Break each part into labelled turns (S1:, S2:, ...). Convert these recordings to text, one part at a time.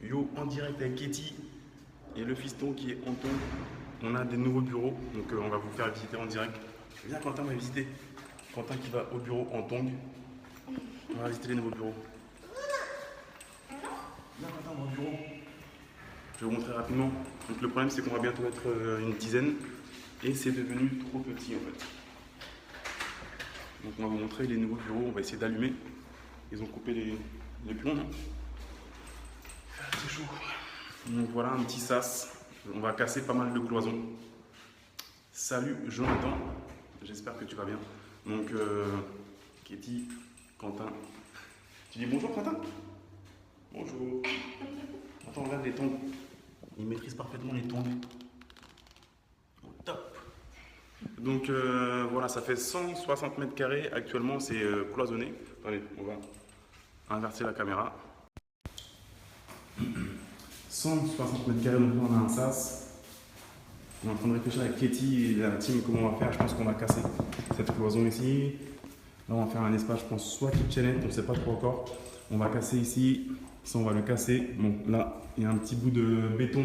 S1: Yo, en direct avec Katie et le fiston qui est Anton. On a des nouveaux bureaux, donc on va vous faire visiter en direct. Viens, Quentin va visiter. Quentin qui va au bureau en tong. On va visiter les nouveaux bureaux. Viens, Quentin, on va au bureau. Je vais vous montrer rapidement. Donc le problème, c'est qu'on va bientôt être une dizaine et c'est devenu trop petit en fait. Donc on va vous montrer les nouveaux bureaux. On va essayer d'allumer. Ils ont coupé les plombs, non? C'est chaud. Donc voilà un petit sas. On va casser pas mal de cloisons. Salut Jonathan, j'espère que tu vas bien. Donc Katie, Quentin. Tu dis bonjour Quentin? Bonjour. Attends, regarde les tongs. Il maîtrise parfaitement les tongs. Au top. Donc voilà, ça fait 160 mètres carrés. Actuellement, c'est cloisonné. Attendez, on va inverser la caméra. 160 mètres carrés, donc là on a un sas. On est en train de réfléchir avec Katie et la team comment on va faire. Je pense qu'on va casser cette cloison ici. Là on va faire un espace, je pense, soit kitchenette, on ne sait pas trop encore. On va casser ici, ça on va le casser. Bon là il y a un petit bout de béton,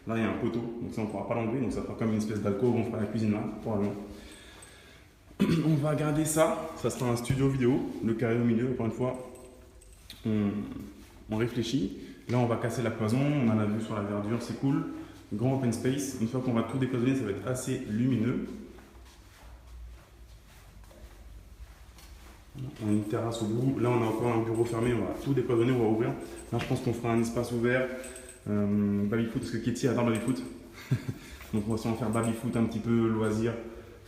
S1: là il y a un poteau, donc ça on ne pourra pas l'enlever, donc ça fera comme une espèce d'alcôve, on fera la cuisine là, probablement. On va garder ça, ça sera un studio vidéo, le carré au milieu, encore une fois. On réfléchit. Là, on va casser la cloison, on en a vu sur la verdure, c'est cool. Grand open space. Une fois qu'on va tout décloisonner, ça va être assez lumineux. On a une terrasse au bout. Là, on a encore un bureau fermé, on va tout décloisonner, on va ouvrir. Là, je pense qu'on fera un espace ouvert. Baby-foot, parce que Katie adore baby-foot. Donc, on va sûrement faire baby-foot un petit peu, loisir.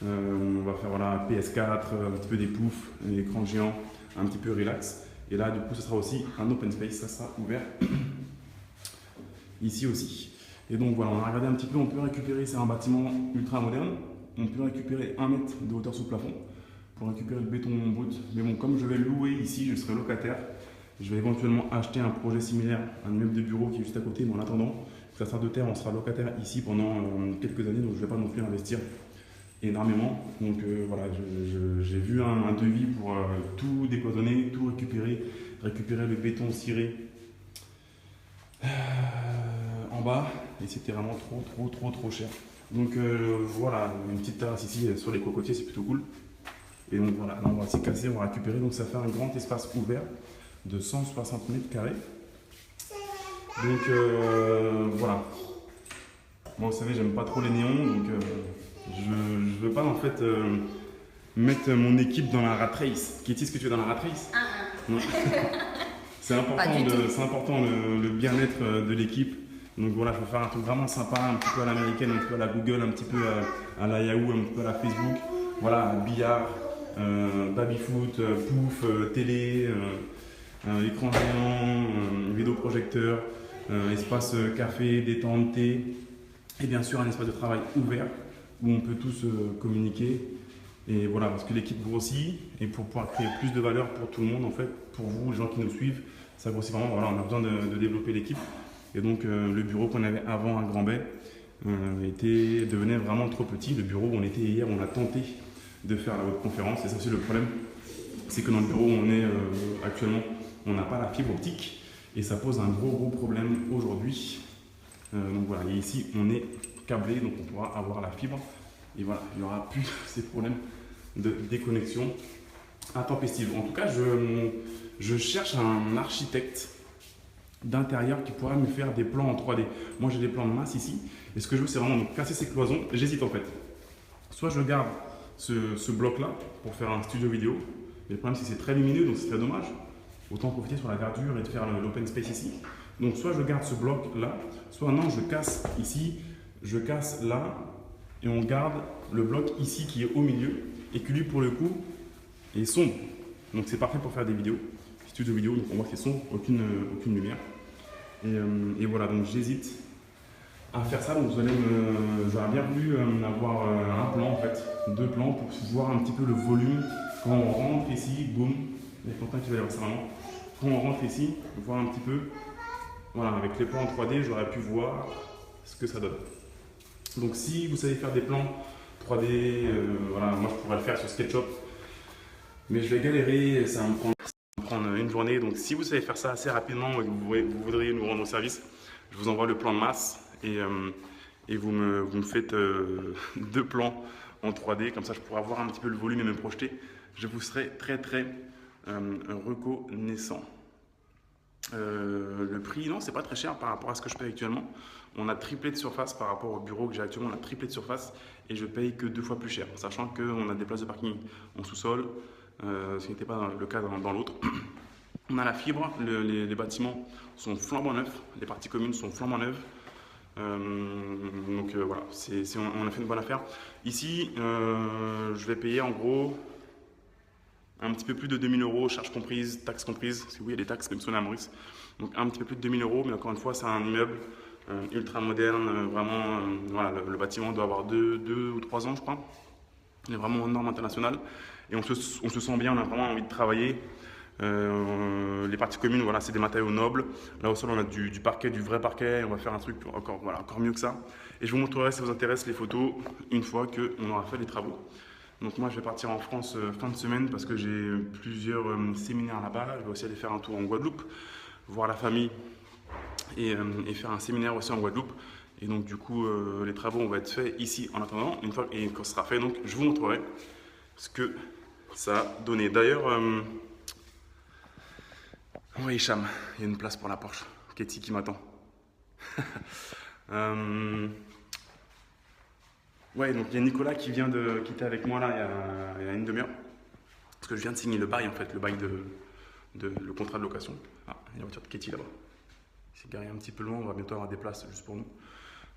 S1: On va faire voilà, PS4, un petit peu des poufs, un écran géant, un petit peu relax. Et là, du coup, ce sera aussi un open space, ça sera ouvert ici aussi. Et donc voilà, on a regardé un petit peu, on peut récupérer, c'est un bâtiment ultra moderne, on peut récupérer 1 mètre de hauteur sous plafond pour récupérer le béton brut. Mais bon, comme je vais louer ici, je serai locataire, je vais éventuellement acheter un projet similaire, un immeuble de bureau qui est juste à côté, mais en attendant, ça sera de terre, on sera locataire ici pendant quelques années, donc je ne vais pas non plus investir énormément. Donc voilà, j'ai vu un devis pour tout décloisonner, tout récupérer le béton ciré en bas, et c'était vraiment trop cher. Donc voilà, une petite terrasse ici sur les cocotiers, c'est plutôt cool. Et donc voilà, là on va s'y casser, on va récupérer, donc ça fait un grand espace ouvert de 160 mètres carrés. Donc voilà. Moi vous savez, j'aime pas trop les néons, donc je veux pas en fait mettre mon équipe dans la rat race. Katie, est-ce que tu es dans la rat race? Non. C'est important le bien-être de l'équipe. Donc voilà, je vais faire un truc vraiment sympa, un petit peu à l'américaine, un petit peu à la Google, un petit peu à la Yahoo, un petit peu à la Facebook. Voilà, billard, baby-foot, pouf, télé, écran géant, vidéoprojecteur, espace café, détente, thé. Et bien sûr, un espace de travail ouvert où on peut tous communiquer. Et voilà, parce que l'équipe grossit et pour pouvoir créer plus de valeur pour tout le monde, en fait, pour vous, les gens qui nous suivent, ça grossit vraiment. Voilà, on a besoin de développer l'équipe. Et donc, le bureau qu'on avait avant à Grand-Bay devenait vraiment trop petit. Le bureau où on était hier, on a tenté de faire la haute conférence. Et ça aussi, le problème, c'est que dans le bureau où on est actuellement, on n'a pas la fibre optique. Et ça pose un gros problème aujourd'hui. Donc voilà, et ici, on est câblé, donc on pourra avoir la fibre. Et voilà, il n'y aura plus ces problèmes de déconnexion intempestive. En tout cas, je cherche un architecte d'intérieur qui pourra me faire des plans en 3D. Moi, j'ai des plans de masse ici. Et ce que je veux, c'est vraiment donc, casser ces cloisons. J'hésite en fait. Soit je garde ce bloc-là pour faire un studio vidéo. Mais le problème, c'est que c'est très lumineux, donc c'est très dommage. Autant profiter sur la verdure et de faire l'open space ici. Donc, soit je garde ce bloc-là, soit non, je casse ici, je casse là. Et on garde le bloc ici qui est au milieu et qui lui pour le coup est sombre. Donc c'est parfait pour faire des vidéos, studio vidéo, donc on voit que c'est sombre, aucune lumière. Et voilà, donc j'hésite à faire ça. Donc j'aurais bien voulu avoir un plan en fait, 2 plans pour voir un petit peu le volume. Quand on rentre ici, boum, il y a Quentin qui va y avoir ça vraiment. Quand on rentre ici, voir un petit peu, voilà, avec les plans en 3D, j'aurais pu voir ce que ça donne. Donc si vous savez faire des plans 3D, voilà, moi je pourrais le faire sur SketchUp, mais je vais galérer, ça va me prendre prendre une journée. Donc si vous savez faire ça assez rapidement et que vous voudriez nous rendre au service, je vous envoie le plan de masse et vous me faites 2 plans en 3D. Comme ça, je pourrai avoir un petit peu le volume et me projeter. Je vous serai très reconnaissant. Le prix, non, c'est pas très cher par rapport à ce que je paye actuellement. On a triplé de surface par rapport au bureau que j'ai actuellement. On a triplé de surface et je paye que 2 fois plus cher, sachant qu'on a des places de parking en sous-sol, ce qui n'était pas le cas dans l'autre. On a la fibre, les bâtiments sont flambant neufs, les parties communes sont flambant neuves. Donc voilà, on a fait une bonne affaire. Ici, je vais payer en gros un petit peu plus de 2000 €, charges comprises, taxes comprises. Parce que oui, il y a des taxes comme ça à Maurice. Donc un petit peu plus de 2000 €, mais encore une fois, c'est un immeuble ultra moderne. Vraiment, voilà, le bâtiment doit avoir 2 ou 3 ans, je crois. Il est vraiment en norme internationale. Et on se sent bien, on a vraiment envie de travailler. Les parties communes, voilà, c'est des matériaux nobles. Là au sol, on a du parquet, du vrai parquet. On va faire un truc encore mieux que ça. Et je vous montrerai, si ça vous intéresse, les photos une fois qu'on aura fait les travaux. Donc moi, je vais partir en France fin de semaine parce que j'ai plusieurs séminaires là-bas. Je vais aussi aller faire un tour en Guadeloupe, voir la famille et faire un séminaire aussi en Guadeloupe. Et donc du coup, les travaux vont être faits ici en attendant. Une fois et quand ce sera fait, donc je vous montrerai ce que ça a donné. D'ailleurs, oui, Hicham, il y a une place pour la Porsche. Katie qui m'attend. Ouais, donc il y a Nicolas qui était avec moi là il y a une demi-heure. Parce que je viens de signer le bail en fait, le bail le contrat de location. Ah, il y a la voiture de Katie là-bas. Il s'est garé un petit peu loin, on va bientôt avoir des places juste pour nous.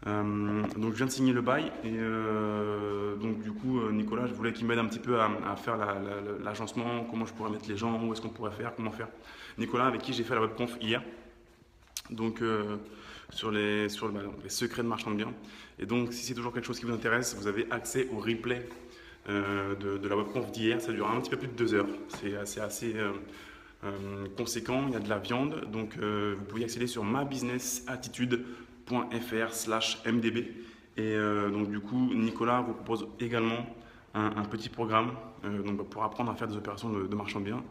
S1: Donc je viens de signer le bail et donc du coup Nicolas, je voulais qu'il m'aide un petit peu à faire l'agencement, comment je pourrais mettre les gens, où est-ce qu'on pourrait faire, comment faire. Nicolas avec qui j'ai fait la webconf hier, donc sur les secrets de marchand de biens. Et donc si c'est toujours quelque chose qui vous intéresse, vous avez accès au replay de la webconf d'hier. Ça dure un petit peu plus de 2 heures, c'est assez conséquent, il y a de la viande, donc vous pouvez accéder sur mabusinessattitude.fr/mdb et donc du coup Nicolas vous propose également un petit programme donc pour apprendre à faire des opérations de marchand de biens,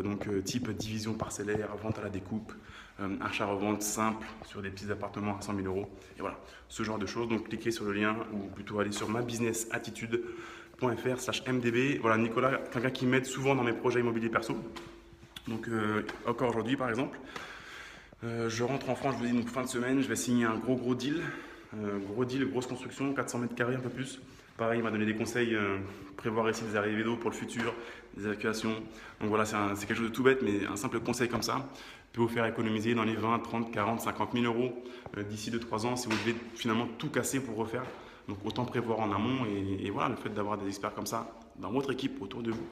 S1: donc type division parcellaire, vente à la découpe, achat-revente simple sur des petits appartements à 100 000 € et voilà, ce genre de choses. Donc cliquez sur le lien ou plutôt allez sur mabusinessattitude.fr/mdb. Voilà, Nicolas, quelqu'un qui m'aide souvent dans mes projets immobiliers perso. Donc encore aujourd'hui par exemple, je rentre en France, je vous dis, donc fin de semaine, je vais signer un gros deal, grosse construction, 400 mètres carrés, un peu plus. Pareil, il m'a donné des conseils, prévoir ici des arrivées d'eau pour le futur, des évacuations. Donc voilà, c'est quelque chose de tout bête, mais un simple conseil comme ça peut vous faire économiser dans les 20, 30, 40, 50 000 € d'ici 2-3 ans si vous devez finalement tout casser pour refaire. Donc autant prévoir en amont et voilà, le fait d'avoir des experts comme ça dans votre équipe autour de vous,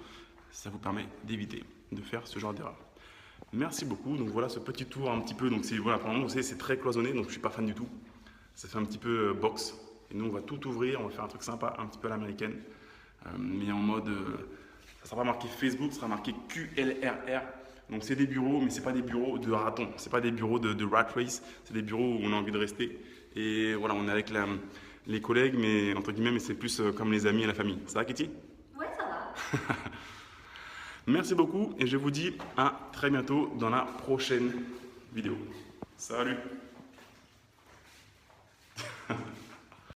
S1: ça vous permet d'éviter de faire ce genre d'erreur. Merci beaucoup. Donc voilà ce petit tour un petit peu. Donc voilà, pour le moment, vous savez, c'est très cloisonné, donc je suis pas fan du tout. Ça fait un petit peu box. Et nous, on va tout ouvrir, on va faire un truc sympa, un petit peu à l'américaine, mais en mode, ça sera pas marqué Facebook, ça sera marqué QLRR. Donc c'est des bureaux, mais c'est pas des bureaux de raton, c'est pas des bureaux de rat race, c'est des bureaux où on a envie de rester. Et voilà, on est avec les collègues, mais entre guillemets, mais c'est plus comme les amis et la famille. Ça va, Kitty?
S2: Ouais, ça va.
S1: Merci beaucoup et je vous dis à très bientôt dans la prochaine vidéo. Salut!